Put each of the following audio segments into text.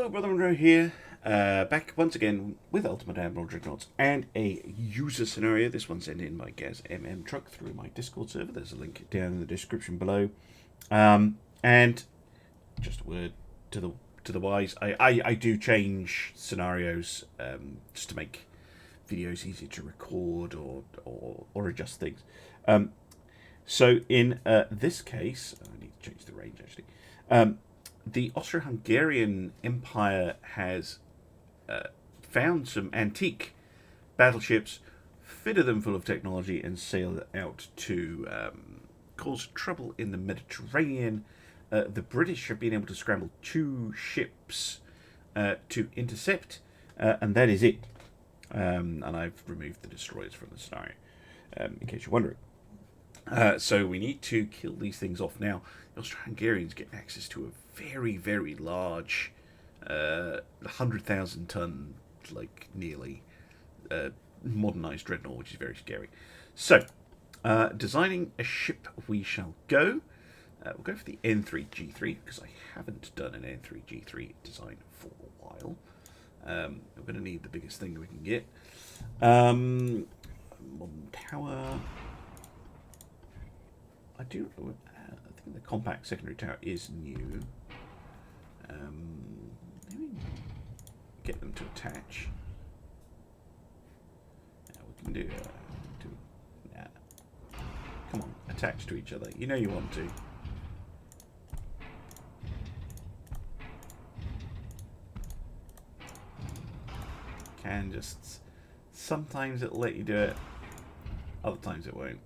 Hello, Brother Monroe here, back once again with Ultimate Admiral Dreadnoughts and a user scenario. This one sent in by Gaz truck through my Discord server. There's a link down in the description below. And just a word to the wise, I do change scenarios just to make videos easier to record or adjust things. So in this case, I need to change the range actually. The Austro-Hungarian Empire has found some antique battleships, fitted them full of technology, and sailed out to cause trouble in the Mediterranean. The British have been able to scramble 2 ships to intercept, and that is it. And I've removed the destroyers from the scenario, in case you're wondering. So we need to kill these things off. Now, the Austro-Hungarians get access to a very, very large 100,000 ton, like nearly, modernized dreadnought, which is very scary. So, designing a ship we shall go. We'll go for the N3G3, because I haven't done an N3G3 design for a while. We're going to need the biggest thing we can get. Modern tower. I think the compact secondary tower is new. Maybe get them to attach. Yeah, we can do. Yeah. Come on, attach to each other. You know you want to. Can just. Sometimes it'll let you do it. Other times it won't.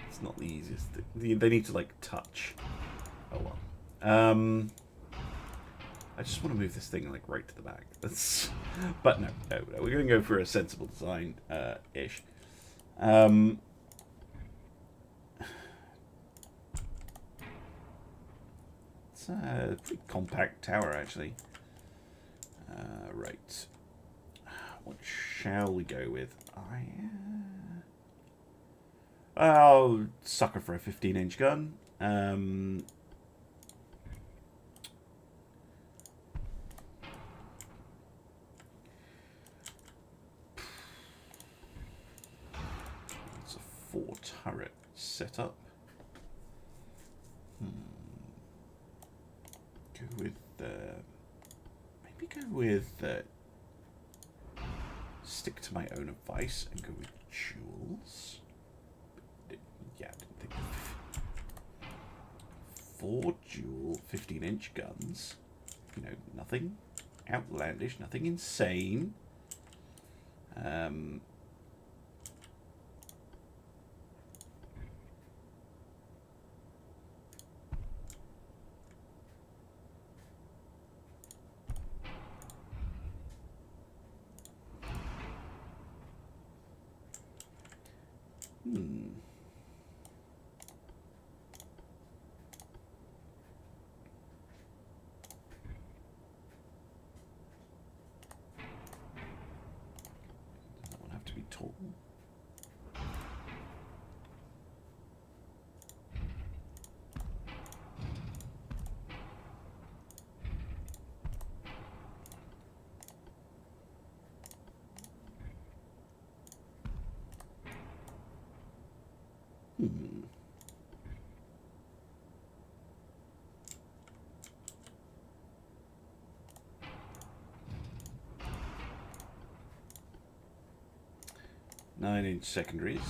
It's not the easiest. They need to like touch. Oh well. I just want to move this thing like right to the back. But no. We're going to go for a sensible design ish. It's a pretty compact tower actually. Right. What shall we go with? I'll sucker for a 15-inch gun. It's a 4-turret setup. Go with maybe go with stick to my own advice and go with jewels. Yeah, I didn't think 4 dual 15-inch guns. You know, nothing outlandish, nothing insane. Doesn't one have to be tall? Nine-inch secondaries.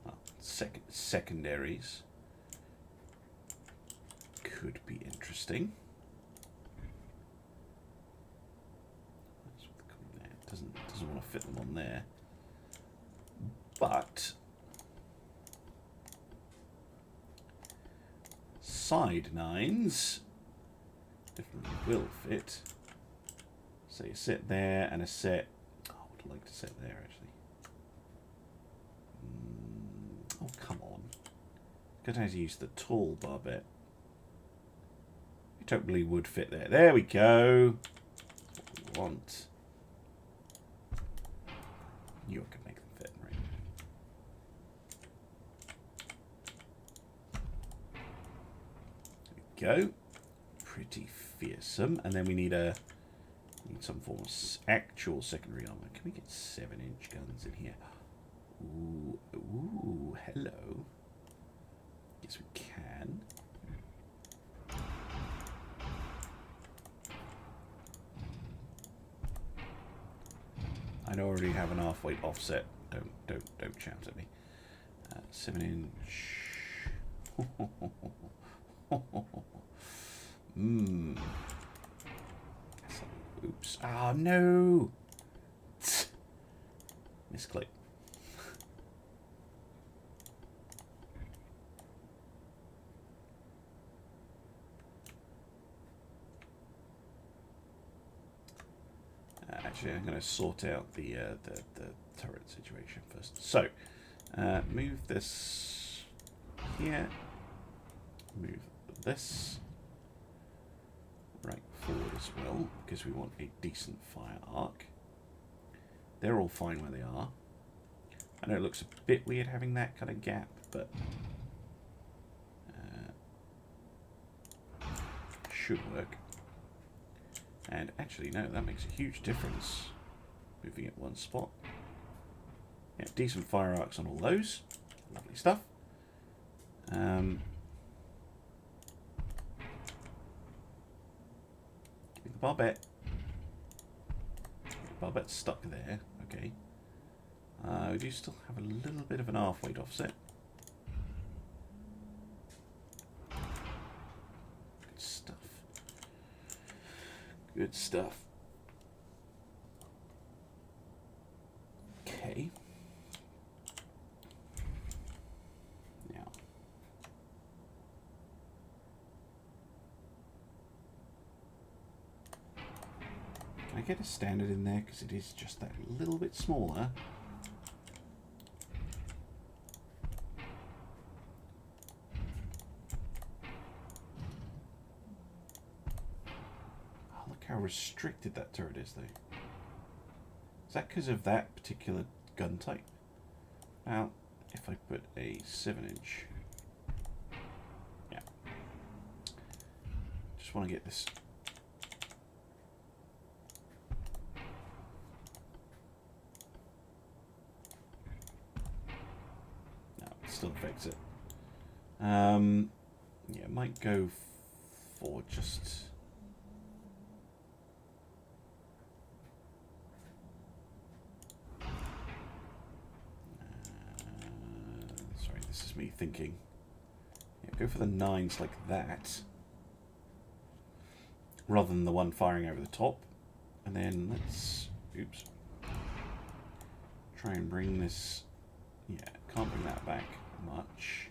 Oh, secondaries could be interesting. That's what they call there. Doesn't want to fit them on there, but side nines definitely will fit. So you sit there and a set. I'd like to sit there actually. Oh, come on. Got to use the tall barbette. It totally would fit there. There we go. That's what we want. You can make them fit, right? go. Pretty fearsome. And then we need some form of actual secondary armor. Can we get 7-inch guns in here? Ooh, ooh, hello. Yes, we can. I already have an half-weight offset. Don't shout at me. 7-inch. Oops. Ah, no. Misclick. Actually, I'm going to sort out the turret situation first. So, move this here. Move this right forward as well, because we want a decent fire arc. They're all fine where they are. I know it looks a bit weird having that kind of gap, but should work. And actually, no, that makes a huge difference. Moving at one spot. Yeah, decent fire arcs on all those. Lovely stuff. Give me the barbette. Barbette's stuck there. Okay. We do still have a little bit of an half-weight offset. Good stuff. Good stuff. Okay. Now. Can I get a standard in there? Because it is just that little bit smaller. How restricted that turret is, though. Is that because of that particular gun type? Now, if I put a 7-inch... Yeah. Just want to get this... No, it still affects it. Yeah, might go for just... This is me thinking. Yeah, go for the 9s like that, rather than the one firing over the top. And then let's, oops, try and bring this. Yeah, can't bring that back much.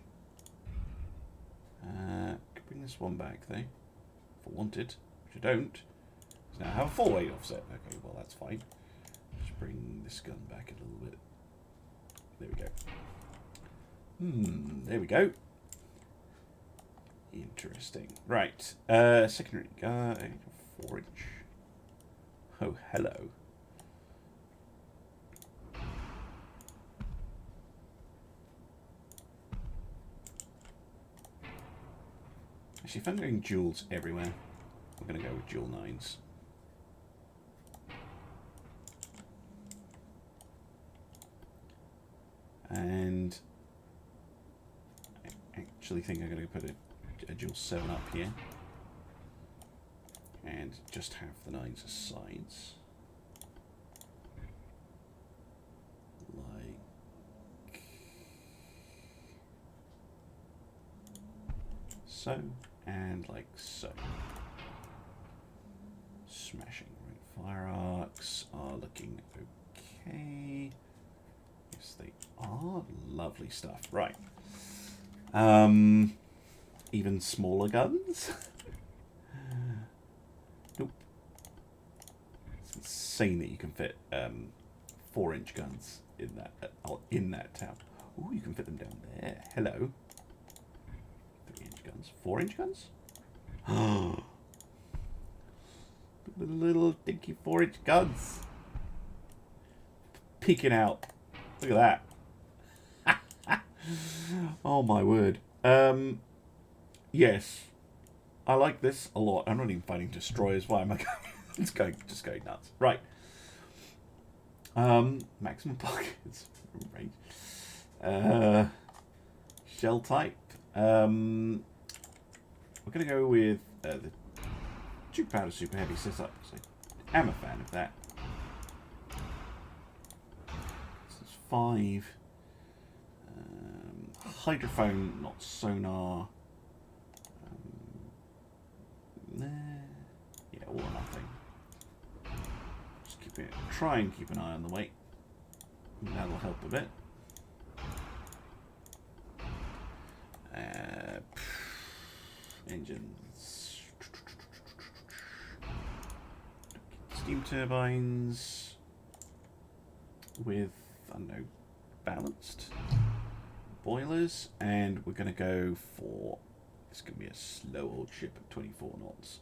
Could bring this one back though, if I wanted, which I don't. So now I have a 4-weight offset. Okay, well that's fine. Just bring this gun back a little bit. There we go. There we go. Interesting. Right. Secondary gun. 4-inch. Oh, hello. Actually, if I'm doing duals everywhere, I'm going to go with dual 9s. And I actually think I'm going to put a dual 7 up here. And just have the 9s as sides. Like so. And like so. Smashing. Right, fire arcs are looking okay. Yes, they are. Lovely stuff. Right. Even smaller guns? Nope. It's insane that you can fit 4-inch guns in that town. Ooh, you can fit them down there. Hello. 3-inch guns. 4-inch guns? Little dinky 4-inch guns. Peeking out. Look at that. Oh my word. Yes. I like this a lot. I'm not even fighting destroyers. Why am I going? Just going nuts. Right. Maximum pockets. Right. Shell type. We're going to go with the Duke Powder Super Heavy setup, because I am a fan of that. So it's 5. Hydrophone, not sonar. Yeah, all or nothing. Just keep it. Try and keep an eye on the weight. That'll help a bit. Engines. Steam turbines with, I don't know, balanced boilers, and we're going to go for, it's going to be a slow old ship at 24 knots.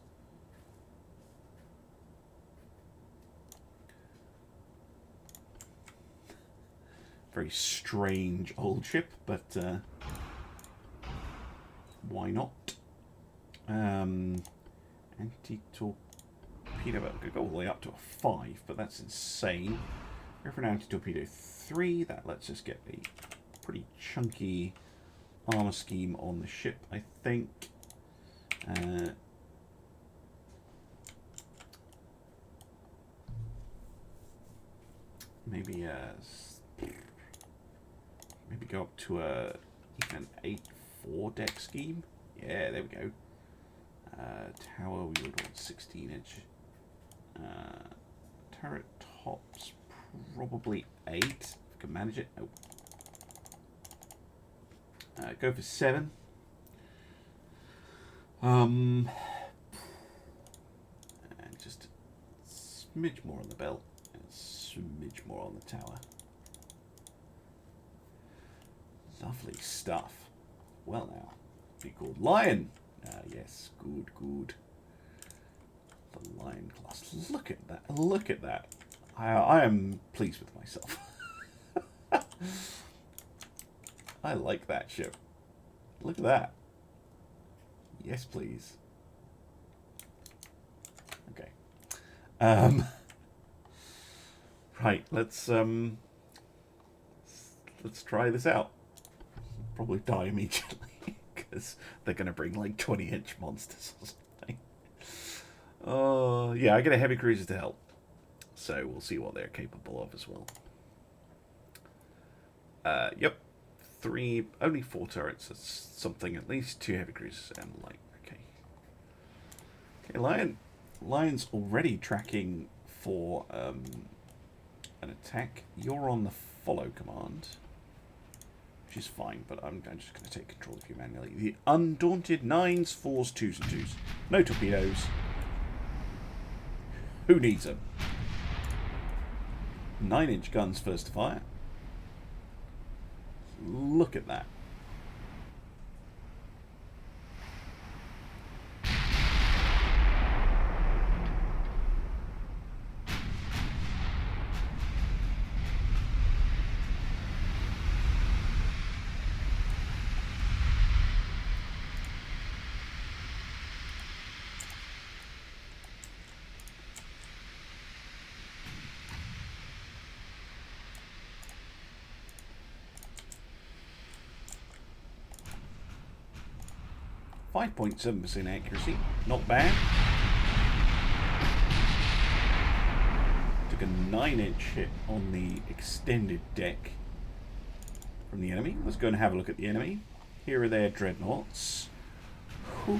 Very strange old ship, but why not? Anti-torpedo, we could go all the way up to a 5, but that's insane. Go for an anti-torpedo 3, that lets us get a pretty chunky armor scheme on the ship, I think. Maybe go up to even an 8-4 deck scheme. Yeah, there we go. Tower, we would want 16-inch. Turret tops, probably 8. If we can manage it. Nope. Go for 7. And just a smidge more on the belt and a smidge more on the tower. Lovely stuff. Well now, be called Lion. Yes, good, good. The Lion class. Look at that. Look at that. I am pleased with myself. I like that ship. Look at that. Yes, please. Okay. Right, let's try this out. Probably die immediately because they're going to bring like 20-inch monsters or something. Oh, yeah, I get a heavy cruiser to help. So we'll see what they're capable of as well. Yep. Only 4 turrets. That's something, at least 2 heavy cruisers and light. Okay. Okay, Lion. Lion's already tracking for an attack. You're on the follow command, which is fine, but I'm just going to take control of you manually. The Undaunted 9s, 4s, 2s, and 2s. No torpedoes. Who needs them? 9-inch guns first to fire. Look at that. 5.7% accuracy, not bad. Took a 9-inch hit on the extended deck from the enemy. Let's go and have a look at the enemy. Here are their dreadnoughts. Ooh,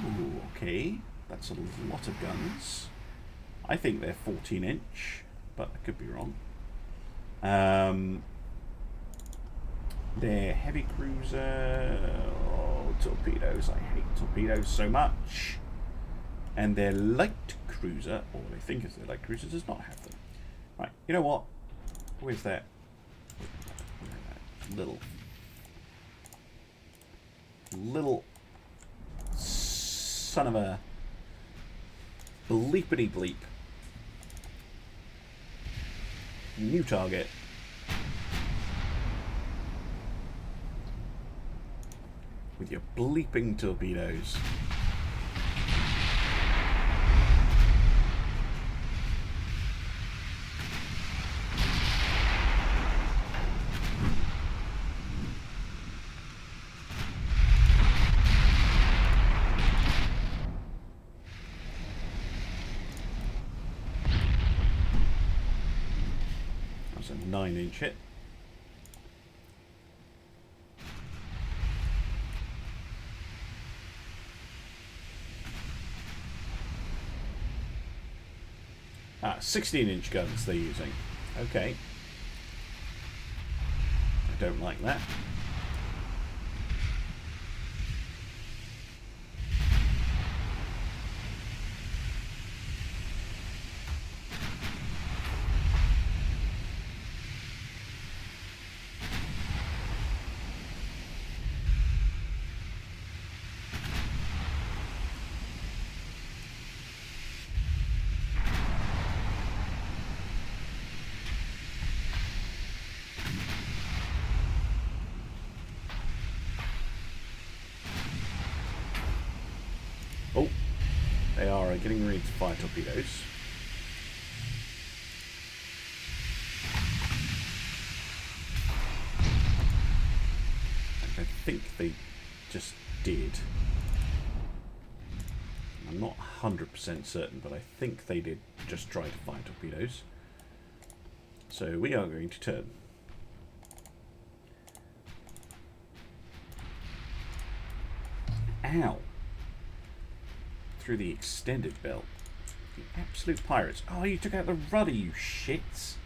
okay, that's a lot of guns. I think they're 14-inch, but I could be wrong. Their heavy cruiser, torpedoes, I hate torpedoes so much. And their light cruiser, or what I think is their light cruiser, does not have them. Right, you know what? Where's that little son of a bleepity bleep? New target. With your bleeping torpedoes. 9-inch hit. Ah, 16-inch guns they're using. Okay. I don't like that. Oh, they are getting ready to fire torpedoes. I think they just did. I'm not 100% certain, but I think they did just try to fire torpedoes. So we are going to turn. Ow. Through the extended belt. You absolute pirates. Oh, you took out the rudder, you shits.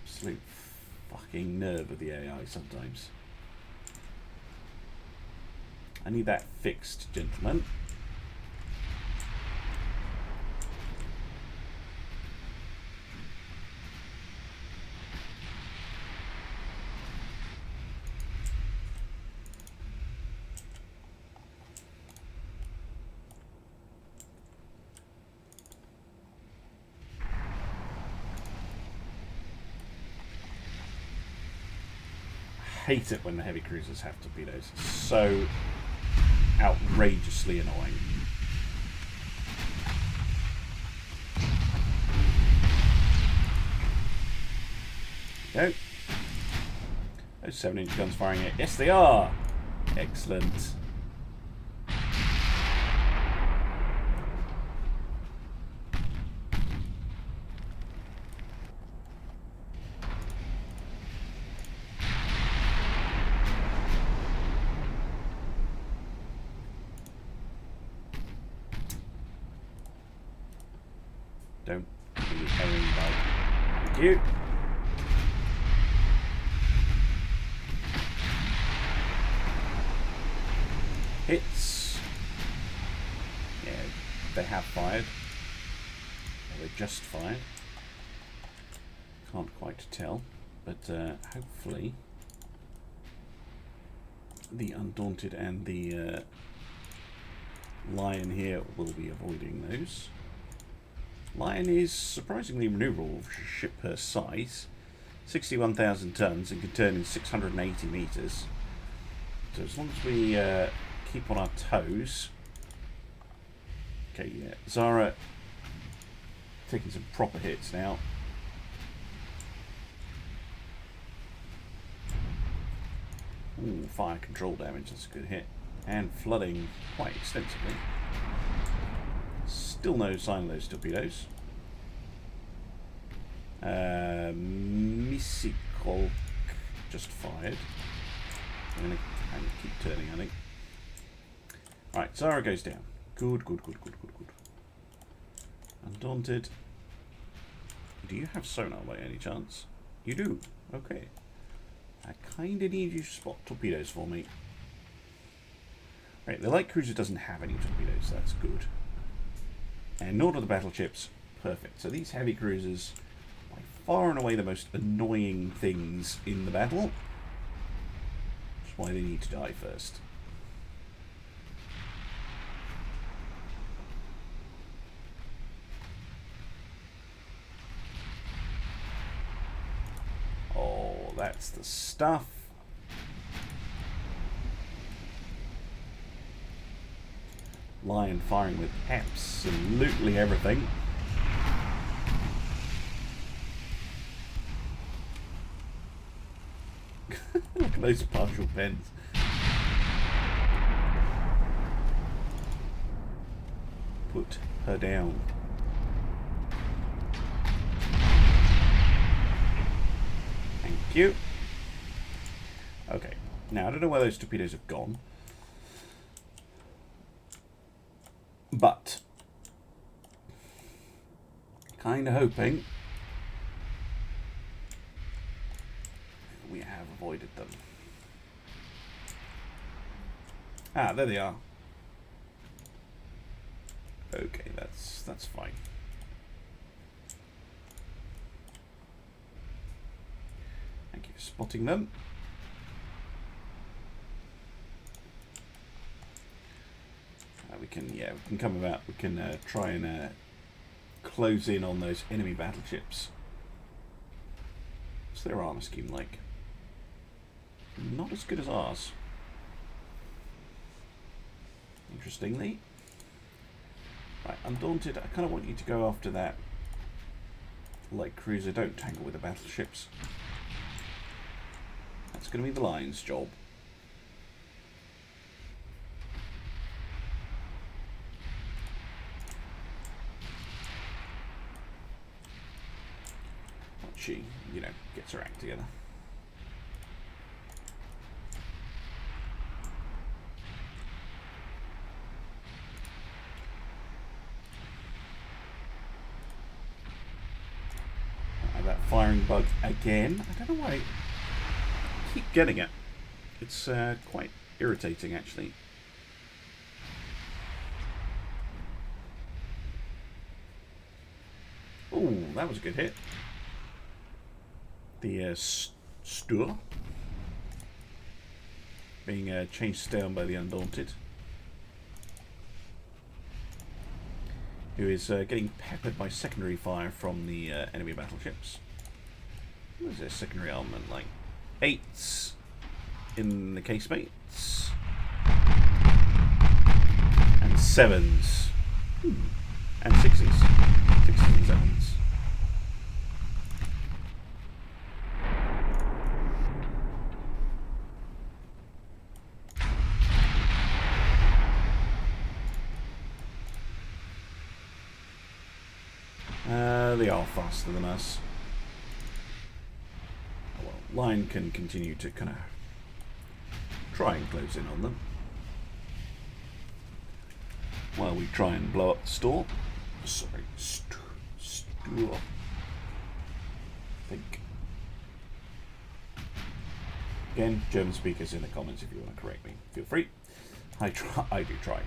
Absolute fucking nerve of the AI sometimes. I need that fixed, gentlemen. Hate it when the heavy cruisers have torpedoes. It's so outrageously annoying. There we go. Those 7-inch guns firing it. Yes, they are. Excellent. Don't be aiming by. Thank you. Hits. Yeah, they have fired. Or they just fired. Can't quite tell. But hopefully the Undaunted and the Lion here will be avoiding those. Lion is surprisingly maneuverable for a ship her size. 61,000 tons and can turn in 680 meters. So as long as we keep on our toes. Okay, yeah. Zara taking some proper hits now. Ooh, fire control damage, that's a good hit. And flooding quite extensively. Still no sign of those torpedoes. Missile just fired. I'm going to keep turning, I think. Right, Zara goes down. Good, good, good, good, good, good. Undaunted. Do you have sonar by any chance? You do. Okay. I kind of need you to spot torpedoes for me. Right, the light cruiser doesn't have any torpedoes, so that's good. And nor do the battleships. Perfect. So these heavy cruisers, by far and away the most annoying things in the battle. That's why they need to die first. Oh, that's the stuff. Lion firing with absolutely everything. Look at those partial bends. Put her down. you. Okay, now I don't know where those torpedoes have gone. But kind of hoping we have avoided them. Ah, there they are. Okay, that's fine. Thank you for spotting them. We can come about. We can try and close in on those enemy battleships. What's their armor scheme like? Not as good as ours. Interestingly. Right, Undaunted, I kind of want you to go after that light cruiser. Don't tangle with the battleships. That's going to be the Lion's job. She, you know, gets her act together. That firing bug again. I don't know why I keep getting it. It's quite irritating, actually. Oh, that was a good hit. The Stur being chased down by the Undaunted, who is getting peppered by secondary fire from the enemy battleships. What is their secondary armament like? 8s in the casemates and 7s and 6s. 6s and 7s. They are faster than us. Oh, well, Lion can continue to kind of try and close in on them while we try and blow up the store. Sorry, store. I think. Again, German speakers in the comments if you want to correct me. Feel free. I do try.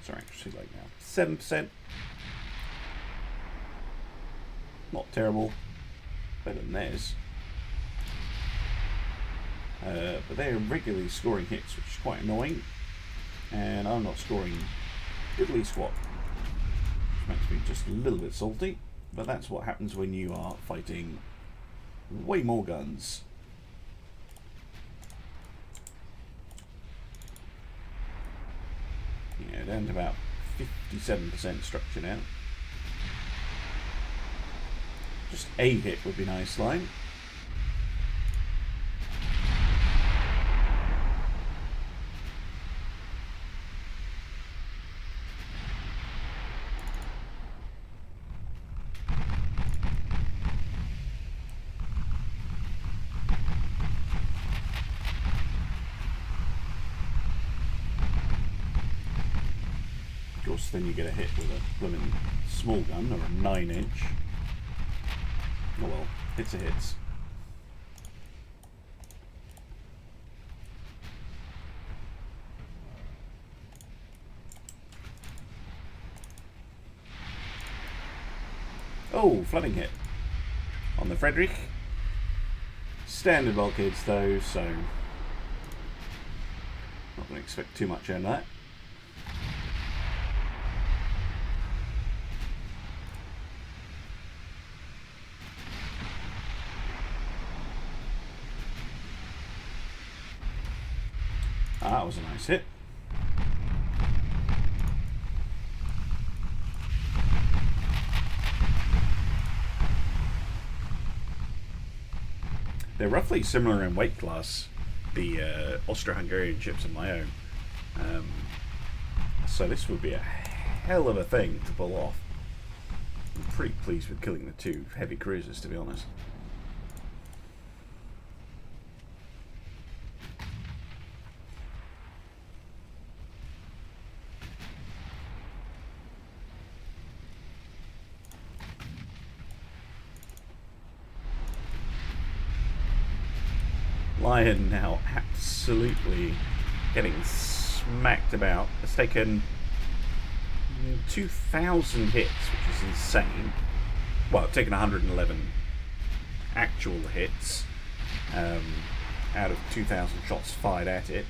Sorry, actually like now. 7%. Not terrible. Better than theirs. But they're regularly scoring hits, which is quite annoying. And I'm not scoring diddly squat. Which makes me just a little bit salty. But that's what happens when you are fighting way more guns. You know, down to about 57% structure now. Just a hit would be nice, Line. Then you get a hit with a blooming small gun or a 9-inch. Oh well, hits are hits. Oh, flooding hit on the Frederick. Standard bulkheads though, so not going to expect too much out of that. That was a nice hit. They're roughly similar in weight class, the Austro-Hungarian ships and my own. So this would be a hell of a thing to pull off. I'm pretty pleased with killing the 2 heavy cruisers, to be honest. Lion now absolutely getting smacked about. It's taken 2,000 hits, which is insane. Well, it's taken 111 actual hits out of 2,000 shots fired at it.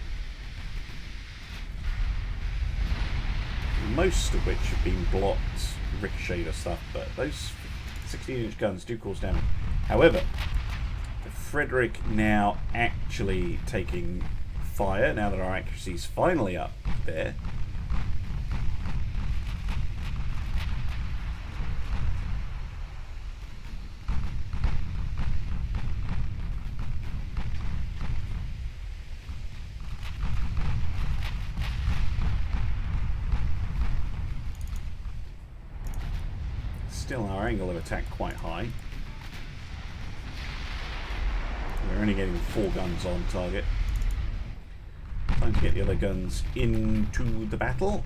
Most of which have been blocked, ricocheted or stuff, but those 16-inch guns do cause damage. However, the Frederick now actually taking fire, now that our accuracy is finally up there. Still our angle of attack quite high. We're only getting 4 guns on target. Time to get the other guns into the battle.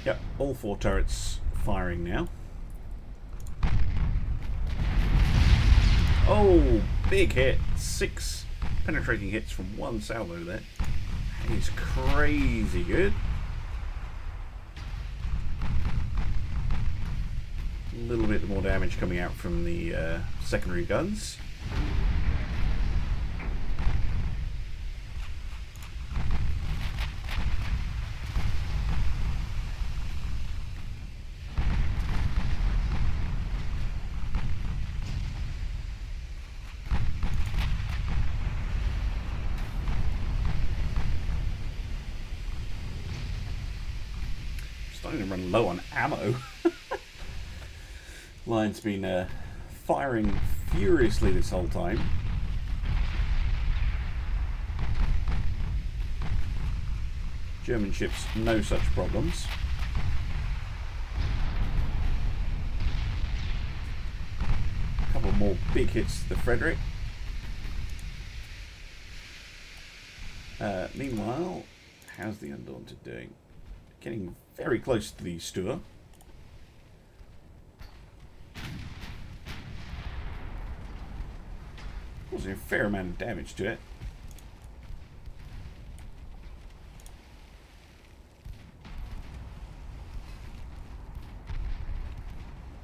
Yep, all 4 turrets firing now. Oh, big hit. 6 penetrating hits from 1 salvo there. That is crazy good. A little bit more damage coming out from the secondary guns. Starting to run low on ammo. Lion's been firing furiously this whole time. German ships, no such problems. A couple more big hits to the Frederick. Meanwhile, how's the Undaunted doing? Getting very close to the Stuart. Causing a fair amount of damage to it.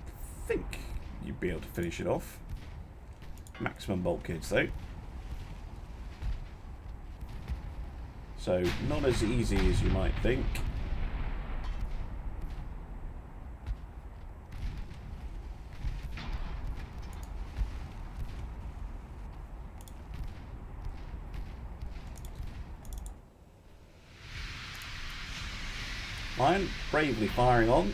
I think you'd be able to finish it off. Maximum bulkheads though. So not as easy as you might think. Lion bravely firing on.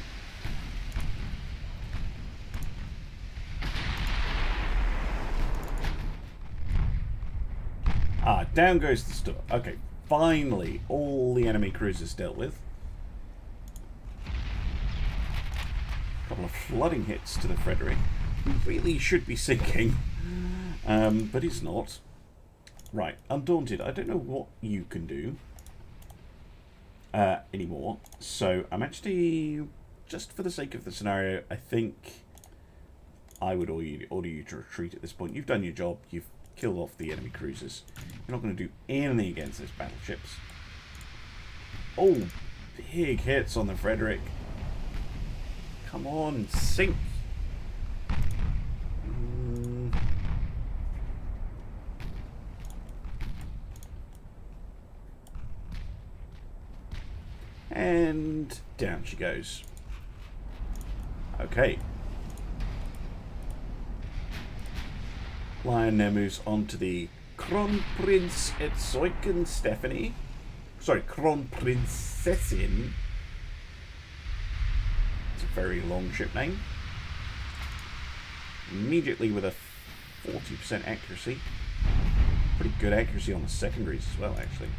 Ah, down goes the Stuart. Okay, finally all the enemy cruisers dealt with. A couple of flooding hits to the Frederick, who really should be sinking, but he's not. Right, Undaunted, I don't know what you can do anymore, so I'm actually, just for the sake of the scenario, I think I would order you to retreat at this point. You've done your job, you've killed off the enemy cruisers. You're not going to do anything against those battleships. Oh, big hits on the Frederick. Come on, sink. And down she goes. Okay. Lion now moves on to the Kronprinz Erzeugen Stephanie. Sorry, Kronprinzessin. It's a very long ship name. Immediately with a 40% accuracy. Pretty good accuracy on the secondaries as well, actually.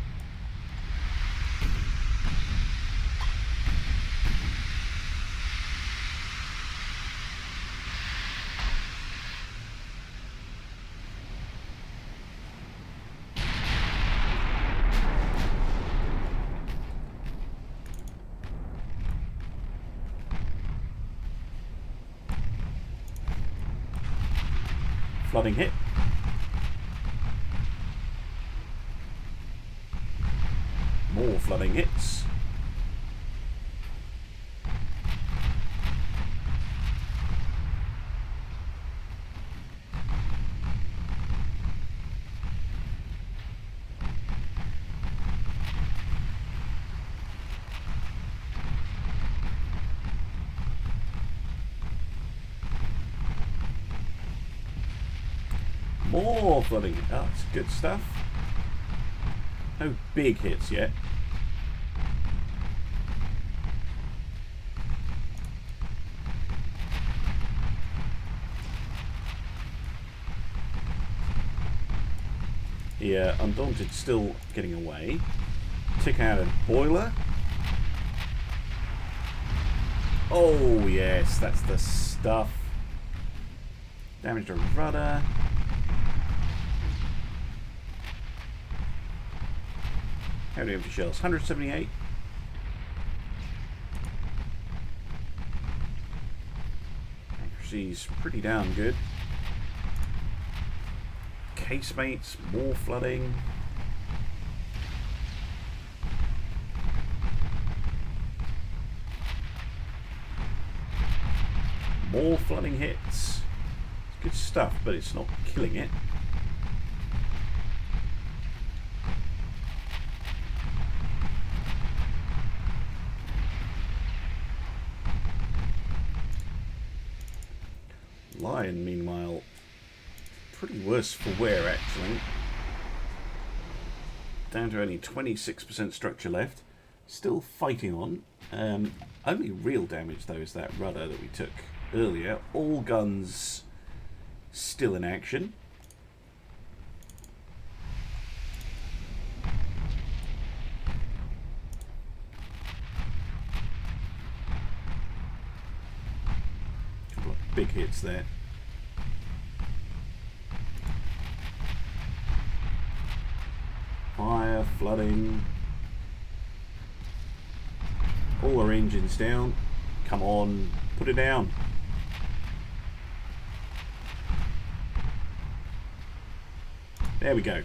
Flooding hit. More flooding hits. More flooding. Oh, that's good stuff. No big hits yet. Yeah, Undaunted still getting away. Tick out a boiler. Oh yes, that's the stuff. Damage to rudder. How many empty shells? 178. Accuracy's pretty damn good. Casemates, more flooding. More flooding hits. It's good stuff, but it's not killing it. Lion, meanwhile, pretty worse for wear, actually. Down to only 26% structure left. Still fighting on. Only real damage, though, is that rudder that we took earlier. All guns still in action. Couple of big hits there. Fire, flooding. All our engines down. Come on, put it down. There we go.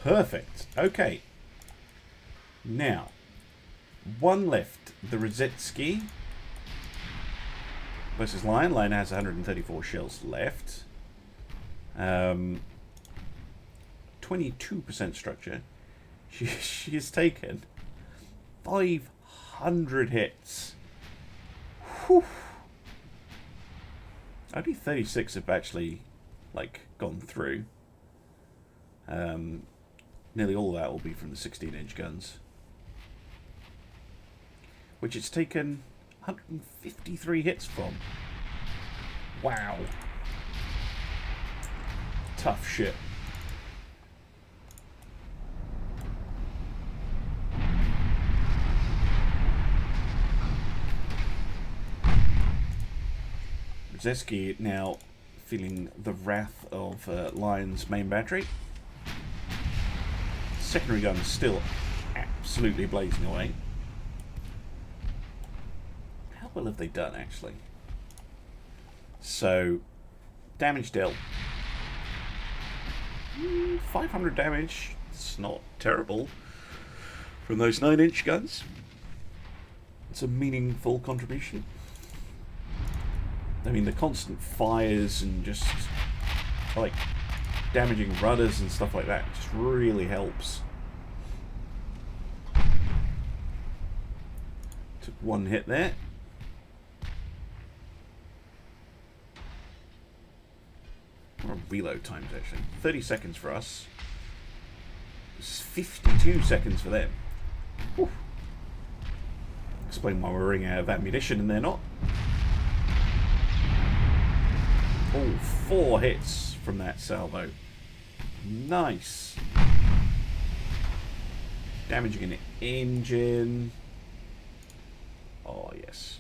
Perfect. Okay. Now, one left. The Rozetsky versus Lion. Lion has 134 shells left. 22% structure. She has taken 500 hits. Whew. Only 36 have actually, like, gone through. Nearly all of that will be from the 16-inch guns. Which it's taken 153 hits from. Wow. Tough shit. Zeski now feeling the wrath of Lion's main battery. Secondary gun still absolutely blazing away. How well have they done, actually? So, damage dealt. 500 damage. It's not terrible from those 9-inch guns. It's a meaningful contribution. I mean, the constant fires and just, like, damaging rudders and stuff like that just really helps. One hit there. What are reload times, actually? 30 seconds for us. It's 52 seconds for them. Whew. Explain why we're running out of ammunition and they're not. Oh, 4 hits from that salvo. Nice. Damaging an engine. Oh, yes.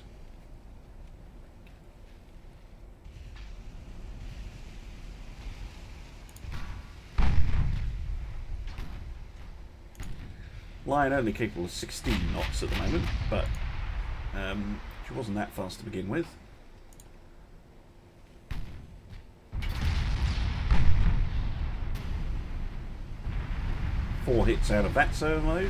Lion only capable of 16 knots at the moment, but she wasn't that fast to begin with. Four hits out of that servo.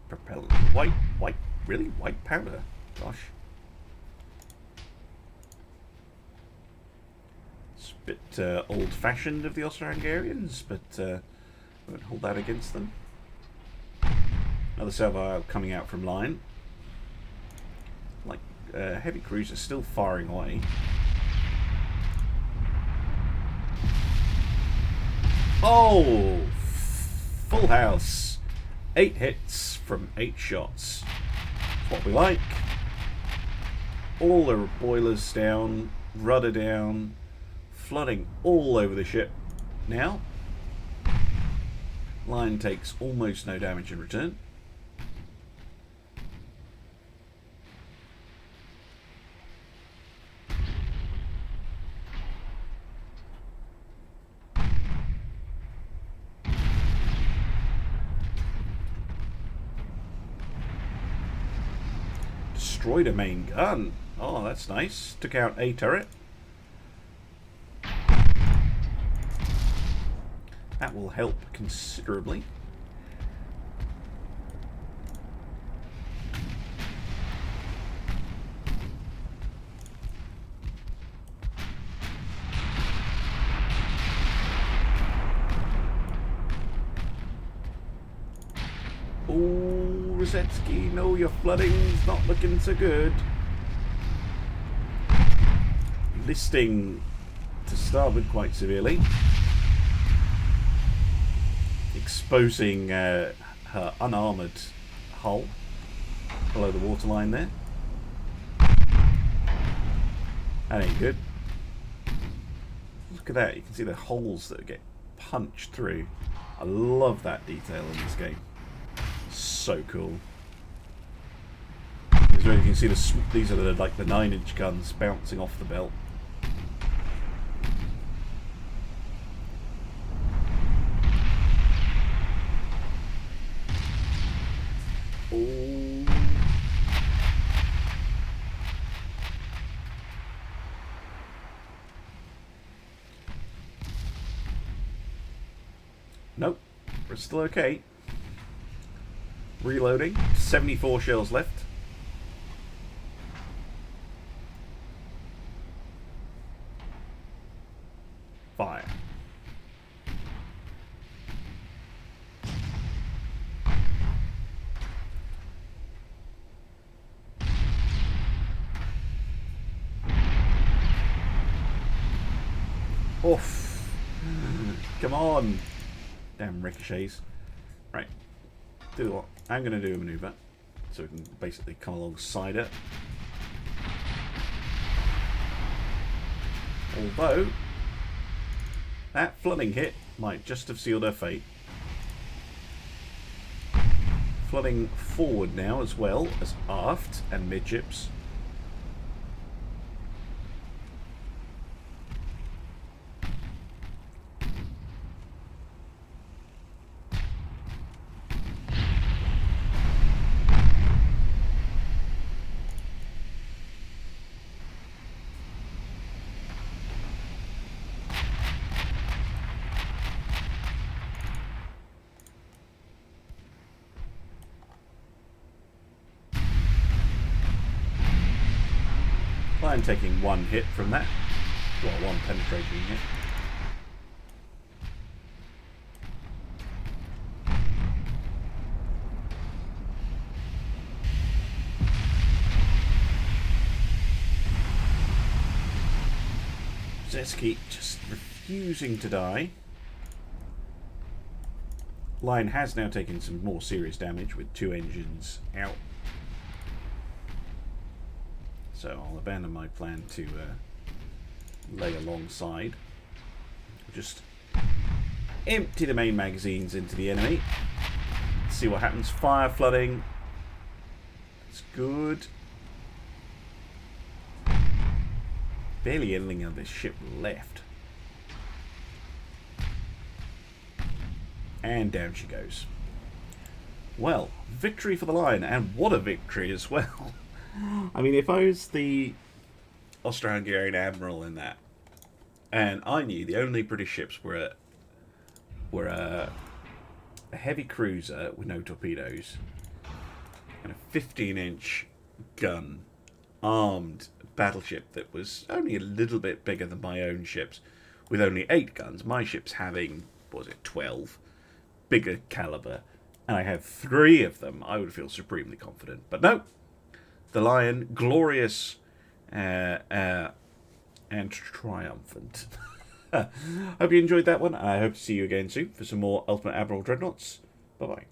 Propeller. White, really? White powder? Gosh. It's a bit old-fashioned of the Austro-Hungarians, but I won't hold that against them. Another salvo coming out from Lion. Like, heavy cruisers still firing away. Oh! Full house. 8 hits from 8 shots. That's what we like. All the boilers down, rudder down, flooding all over the ship. Now, Lion takes almost no damage in return. Destroyed a main gun. Oh, that's nice. Took out a turret. That will help considerably. Rosetsky, no, your flooding's not looking so good. Listing to starboard quite severely. Exposing her unarmoured hull below the waterline there. That ain't good. Look at that, you can see the holes that get punched through. I love that detail in this game. So cool. As well, you can see these are like the 9-inch guns bouncing off the belt. Oh. Nope, we're still okay. Reloading. 74 shells left. Fire. Oof. Come on. Damn ricochets. Right. Do what? I'm going to do a manoeuvre so we can basically come alongside it. Although that flooding hit might just have sealed her fate. Flooding forward now as well as aft and midships. I'm taking one hit from that. Well, one penetrating hit. Zeski just refusing to die. Lion has now taken some more serious damage with 2 engines out. So I'll abandon my plan to lay alongside. Just empty the main magazines into the enemy. See what happens. Fire flooding. It's good. Barely anything of this ship left. And down she goes. Well, victory for the Lion, and what a victory as well. I mean, if I was the Austro-Hungarian admiral in that, and I knew the only British ships were a heavy cruiser with no torpedoes and a 15-inch gun armed battleship that was only a little bit bigger than my own ships with only 8 guns, my ship's having, what was it, 12, bigger caliber, and I had 3 of them, I would feel supremely confident. But no, the Lion, glorious and triumphant. Hope you enjoyed that one, and I hope to see you again soon for some more Ultimate Admiral Dreadnoughts. Bye-bye.